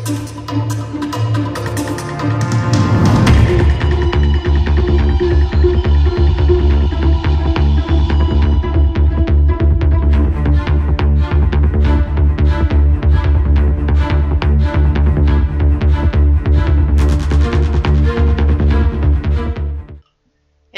Hey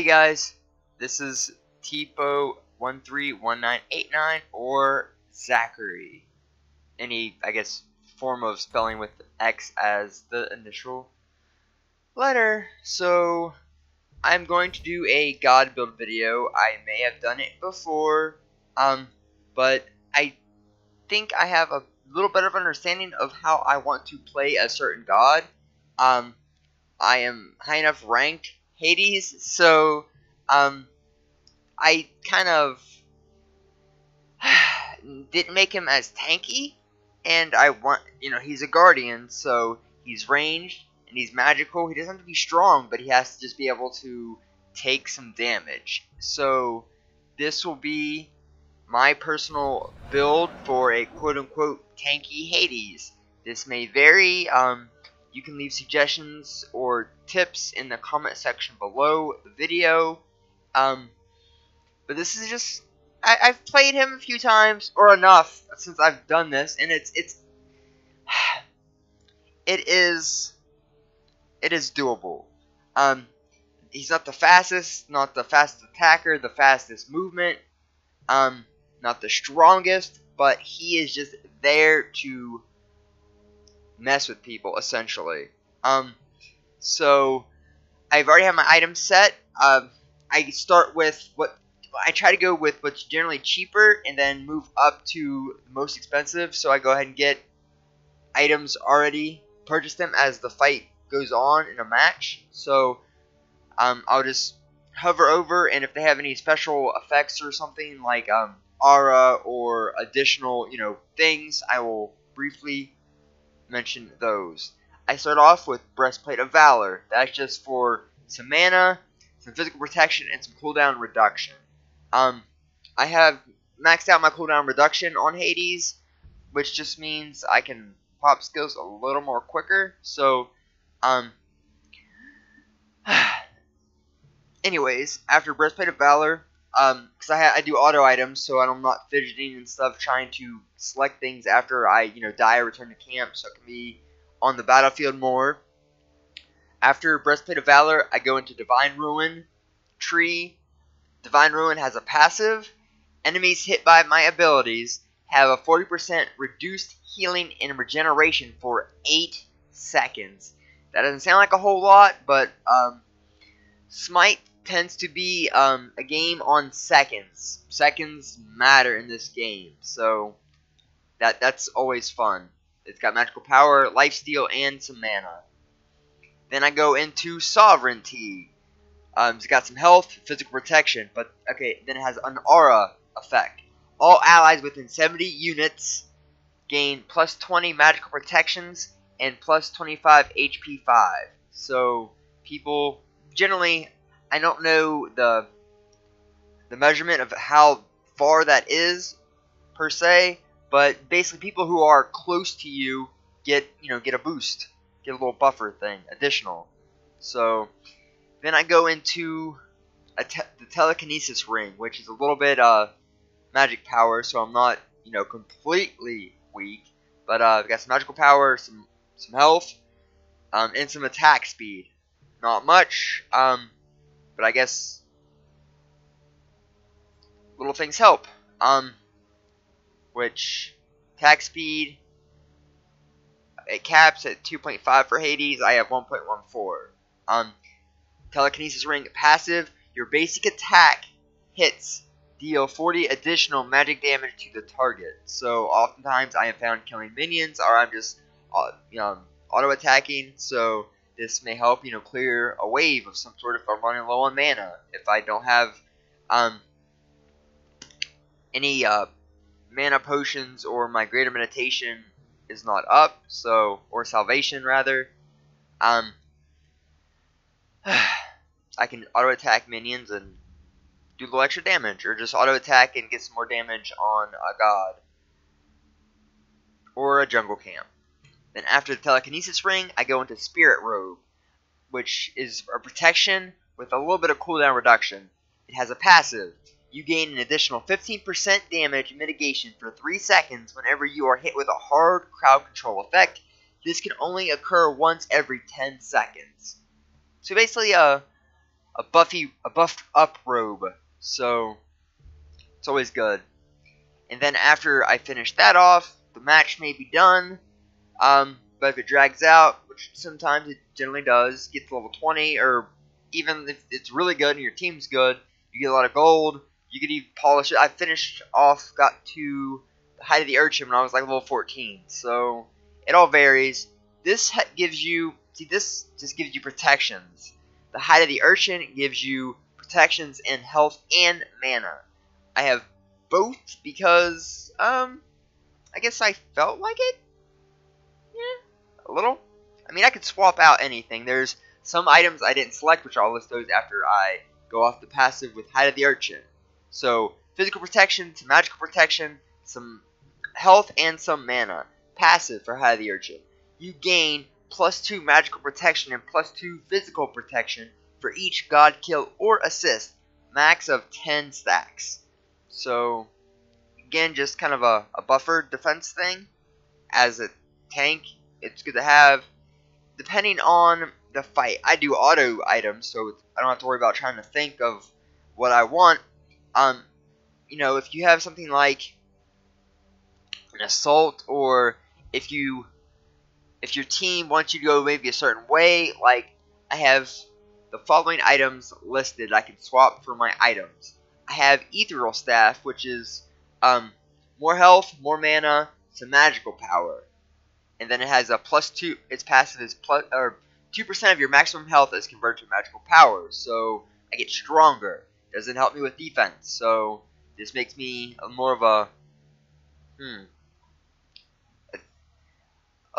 guys, this is Tipo131989 or Zachary. Any, I guess, form of spelling with X as the initial letter. So, I'm going to do a God build video. I may have done it before, but I think I have a little bit of understanding of how I want to play a certain God. I am high enough ranked Hades, so I kind of didn't make him as tanky, and I want, he's a guardian, so he's ranged and he's magical. He doesn't have to be strong, but he has to just be able to take some damage. So this will be my personal build for a quote-unquote tanky Hades. This may vary. You can leave suggestions or tips in the comment section below the video. But this is just, I've played him a few times, or enough, since I've done this, and it is doable. He's not the fastest attacker, the fastest movement, not the strongest, but he is just there to mess with people, essentially. So I've already have my items set. I start with I try to go with what's generally cheaper and then move up to the most expensive. So I go ahead and get items already, purchase them as the fight goes on in a match. So I'll just hover over, and if they have any special effects or something like aura or additional things, I will briefly mention those. I start off with breastplate of valor. That's just for some mana, some physical protection, and some cooldown reduction. I have maxed out my cooldown reduction on Hades, which just means I can pop skills a little more quicker. So, anyways, after breastplate of valor, because I do auto items, so I'm not fidgeting and stuff, trying to select things after I die or return to camp, so I can be on the battlefield more. After breastplate of valor, I go into divine ruin tree. Divine Ruin has a passive. Enemies hit by my abilities have a 40% reduced healing and regeneration for 8 seconds. That doesn't sound like a whole lot, but Smite tends to be a game on seconds. Seconds matter in this game, so that's always fun. It's got magical power, lifesteal, and some mana. Then I go into Sovereignty. It's got some health, physical protection, but okay, then it has an aura effect. All allies within 70 units gain plus 20 magical protections and plus 25 HP 5. So people generally, I don't know the measurement of how far that is per se, but basically people who are close to you get a boost, get a little buffer thing, additional. So then I go into the telekinesis ring, which is a little bit magic power, so I'm not completely weak, but I've got some magical power, some health, and some attack speed. Not much, but I guess little things help. Which attack speed, it caps at 2.5 for Hades. I have 1.14. Telekinesis ring passive. Your basic attack hits deal 40 additional magic damage to the target. So oftentimes I have found killing minions, or I'm just auto attacking. So this may help clear a wave of some sort if I'm running low on mana. If I don't have any mana potions, or my greater meditation is not up, or salvation rather, I can auto attack minions and do a little extra damage, or just auto attack and get some more damage on a god or a jungle camp. Then after the telekinesis ring, I go into spirit robe, which is a protection with a little bit of cooldown reduction. It has a passive. You gain an additional 15% damage mitigation for 3 seconds whenever you are hit with a hard crowd control effect. This can only occur once every 10 seconds. So basically a buffed up robe. So it's always good. And then after I finish that off, the match may be done. But if it drags out, which sometimes it generally does, get to level 20, or even if it's really good and your team's good, you get a lot of gold. You could even polish it. I finished off, got to the height of the urchin when I was like level 14. So it all varies. This gives you, this just gives you protections. The height of the urchin gives you protections in health and mana. I have both because, I guess I felt like it. Yeah, a little. I mean, I could swap out anything. There's some items I didn't select, which I'll list those after I go off the passive with height of the urchin. So, physical protection, some magical protection, some health, and some mana. Passive for height of the urchin. You gain +2 magical protection and +2 physical protection for each god kill or assist. Max of 10 stacks. So, again, just kind of a buffer defense thing. As a tank, it's good to have. Depending on the fight, I do auto items, so I don't have to worry about trying to think of what I want. You know, if you have something like an assault, or if your team wants you to go maybe a certain way, like I have the following items listed I can swap for my items. I have Ethereal Staff, which is more health, more mana, some magical power. And then it has a +2, its passive is 2% of your maximum health is converted to magical power. So I get stronger. Doesn't help me with defense. So this makes me more of a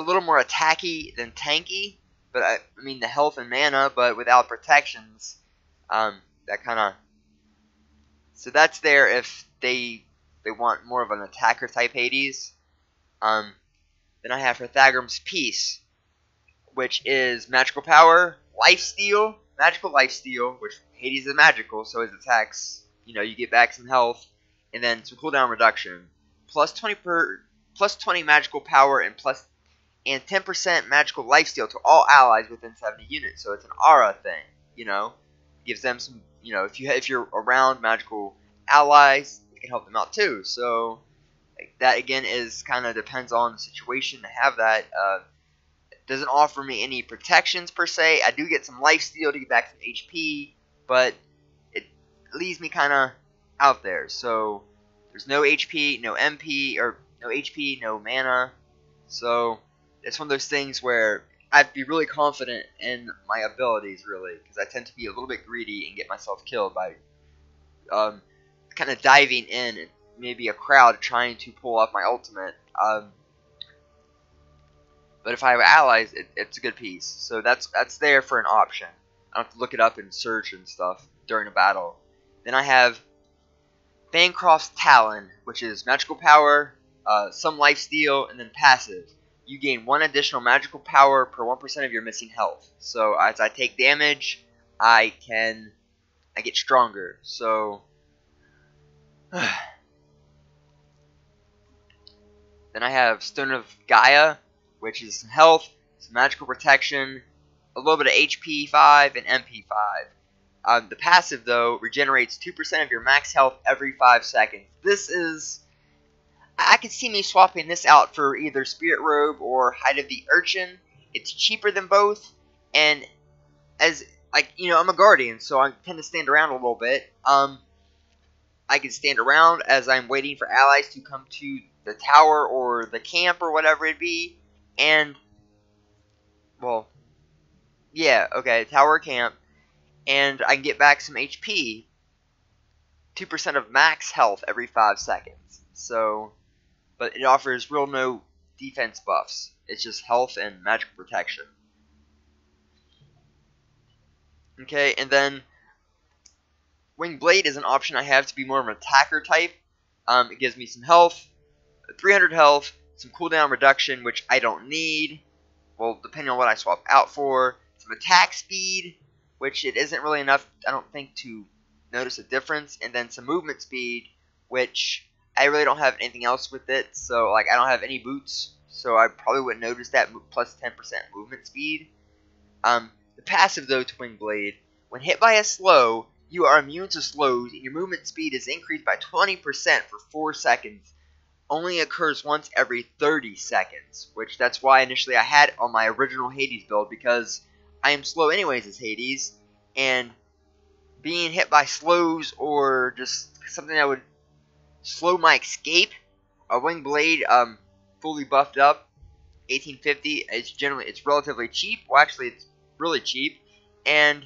little more attacky than tanky. But I mean the health and mana, but without protections. That kind of. So that's there if they want more of an attacker type Hades. Then I have Pythagram's Peace, which is magical power, lifesteal, magical lifesteal, which Hades is magical, so his attacks, you know, you get back some health, and then some cooldown reduction. +20 magical power and 10% magical lifesteal to all allies within 70 units. So it's an aura thing, you know, gives them some, you know, if you're around magical allies, it can help them out too. So that again is kind of depends on the situation to have that. It doesn't offer me any protections per se. I do get some lifesteal to get back some HP, but it leaves me kind of out there. So there's no HP, no MP, or no HP, no mana. So it's one of those things where I have to be really confident in my abilities, really, because I tend to be a little bit greedy and get myself killed by kind of diving in and maybe a crowd trying to pull off my ultimate. But if I have allies, it's a good piece. So that's there for an option. I don't have to look it up and search and stuff during a battle. Then I have Bancroft's Talon, which is magical power, some lifesteal, and then passive. You gain 1 additional magical power per 1% of your missing health. So as I take damage, I get stronger. So then I have Stone of Gaia, which is some health, some magical protection, a little bit of HP 5, and MP 5. The passive, though, regenerates 2% of your max health every 5 seconds. This is... I could see me swapping this out for either Spirit Robe or Height of the Urchin. It's cheaper than both, and as, like, you know, I'm a guardian, so I tend to stand around a little bit. I can stand around as I'm waiting for allies to come to the tower or the camp or whatever it be, and, well, yeah, okay, tower or camp, and I can get back some HP, 2% of max health every 5 seconds, so, but it offers real no defense buffs, it's just health and magical protection. Okay, and then Winged Blade is an option I have to be more of an attacker type. It gives me some health, 300 health, some cooldown reduction, which I don't need. Well, depending on what I swap out for. Some attack speed, which it isn't really enough, I don't think, to notice a difference. And then some movement speed, which I really don't have anything else with it. So, like, I don't have any boots, so I probably wouldn't notice that plus 10% movement speed. The passive, though, to Wing Blade, when hit by a slow, you are immune to slows, and your movement speed is increased by 20% for 4 seconds. Only occurs once every 30 seconds, which that's why initially I had it on my original Hades build, because I am slow anyways as Hades, and being hit by slows or just something that would slow my escape, a Wing Blade fully buffed up, 1850, it's relatively cheap. Well, actually, it's really cheap, and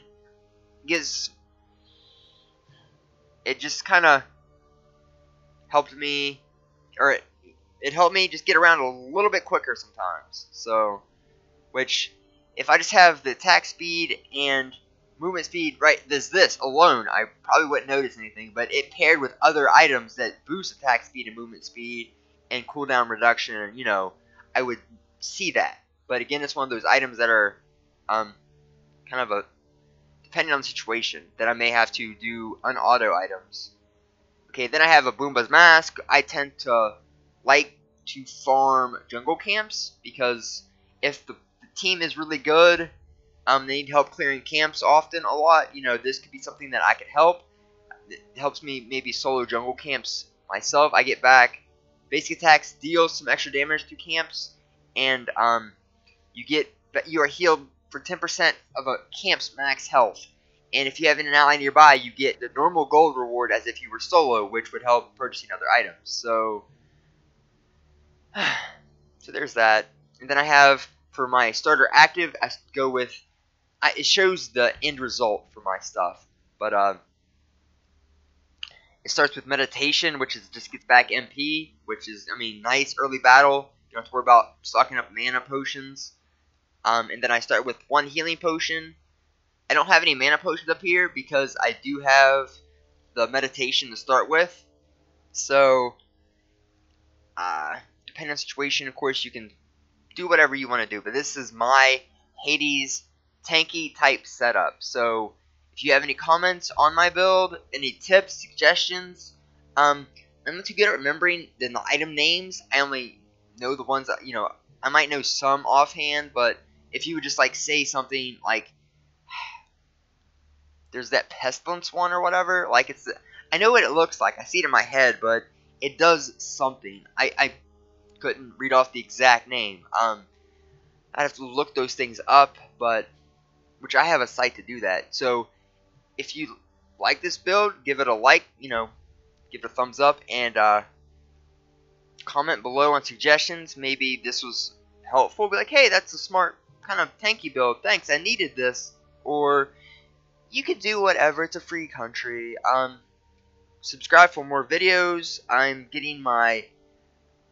it just kind of helped me, or it helped me just get around a little bit quicker sometimes. So, which, if I just have the attack speed and movement speed, right, this alone, I probably wouldn't notice anything, but it paired with other items that boost attack speed and movement speed and cooldown reduction, and, you know, I would see that. But again, it's one of those items that are kind of depending on the situation, that I may have to do unauto items. Okay, then I have a Boomba's Mask. I tend to like to farm jungle camps, because if the team is really good, they need help clearing camps often a lot. You know, this could be something that I could help. It helps me maybe solo jungle camps myself. I get back basic attacks, deal some extra damage to camps, and you are healed for 10% of a camp's max health. And if you have an ally nearby, you get the normal gold reward as if you were solo, which would help purchasing other items. So there's that. And then I have, for my starter active, I go with, it shows the end result for my stuff. But it starts with meditation, which just gets back MP, which is, I mean, nice early battle. You don't have to worry about stocking up mana potions. And then I start with 1 healing potion. I don't have any mana potions up here because I do have the meditation to start with. So, depending on the situation, of course, you can do whatever you want to do. But this is my Hades tanky type setup. So, if you have any comments on my build, any tips, suggestions, I'm not too good at remembering the item names. I only know the ones that, you know, I might know some offhand, but if you would just, like, say something like, there's that pestilence one or whatever, like, I know what it looks like, I see it in my head, but it does something. I couldn't read off the exact name. I'd have to look those things up, but, which I have a site to do that. So, if you like this build, give it a like, you know, give it a thumbs up, and comment below on suggestions. Maybe this was helpful. Be like, hey, that's a smart kind of tanky build. Thanks, I needed this. Or you could do whatever. It's a free country. Subscribe for more videos. I'm getting my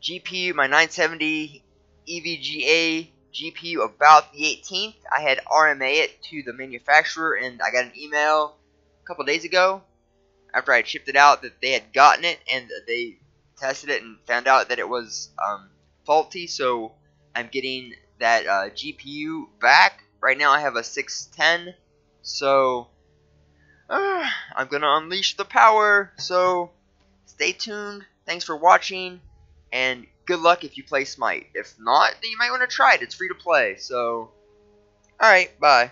GPU, my 970 EVGA GPU about the 18th. I had RMA it to the manufacturer, and I got an email a couple days ago after I had shipped it out that they had gotten it, and they tested it and found out that it was faulty. So I'm getting that GPU back. Right now I have a 610, so I'm gonna unleash the power. So stay tuned. Thanks for watching, and good luck if you play Smite. If not, then you might want to try it. It's free to play. So, alright, bye.